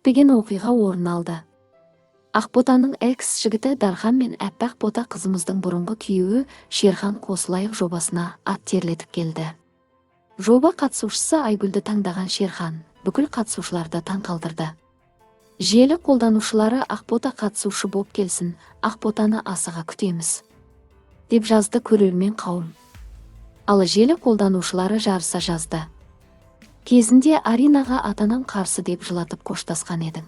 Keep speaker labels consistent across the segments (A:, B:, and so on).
A: күтпеген оқиға орын алды. Ақботаның экс жігіті Дархан мен Әппақ бота қызымыздың бұрынғы күйеуі Шерхан қосылайық жобасына ат терлетіп келді. Жоба қатысушысы Айгүлді таңдаған Шерхан бүкіл қатысушыларды таң қалдырды. Желі қолданушылары Ақбота қатысушы боп келсін, Ақботаны асыға күтеміз деп жазды көрермен қауым. Ал желі қолданушылары жарыса жазды. Кезінде Аринаға атанаң қарсы деп жылатып қоштасқан едің.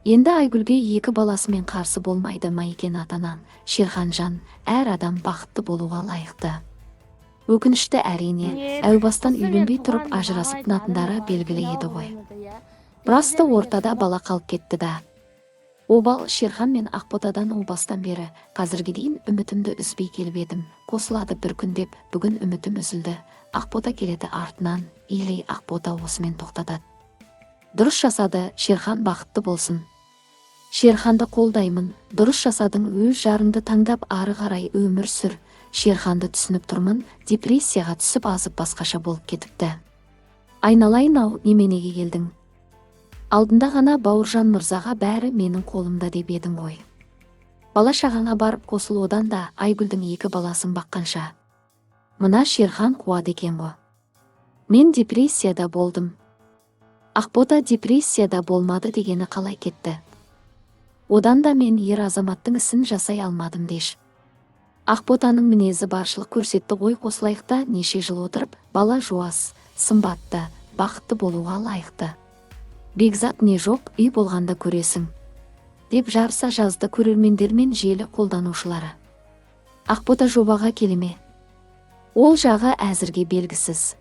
A: Енді Айгүлге екі баласымен қарсы болмайды ма екен атанан? Шерхан жан, әр адам бақытты болуға лайықты. Өкінішті әрине, әу бастан үйленбей тұрып ажырасып тынатындары белгілі еді ғой. Бірасты ортада бала қалып кетті да. Обал Шерхан мен Ақботадан о бастан бері қазірге дейін үмітімді үзбей келіп едім. Қосылады бір күн деп, бүгін үмітім үзілді. Ақбота келеді артынан, или Ақбота осымен тоқтатады. Дұрыс жасады, Шерхан бақытты болсын. Шерханды қолдаймын, дұрыс жасадың, өз жарыңды таңдап ары қарай өмір сүр. Шерханды түсініп тұрмын, депрессияға түсіп азып басқаша болып кетіпті. Айналайын-ау, неменеге келдің? Алдында ғана Бауыржан мырзаға бәрі менің қолымда деп едің ғой. Бала шағаңа барып қосылудан да Айгүлдің екі баласын баққанша. Мына Шерхан қуады екен ғой. Мен депрессияда болдым. Ақбота депрессияда болмады дегені қалай кетті? Одан да мен ер азаматтың ісін жасай алмадым деш. Ақботаның мінезі баршылық көрсетті ғой, қосылайықта неше жыл отырып, бала жуас, сымбатты, бақытты болуға лайықты. Бекзат не жоқ, үй болғанда көресің, деп жарыса жазды көрермендер мен желі қолданушылары. Ақбота жобаға келеме? Ол жағы әзірге белгісіз.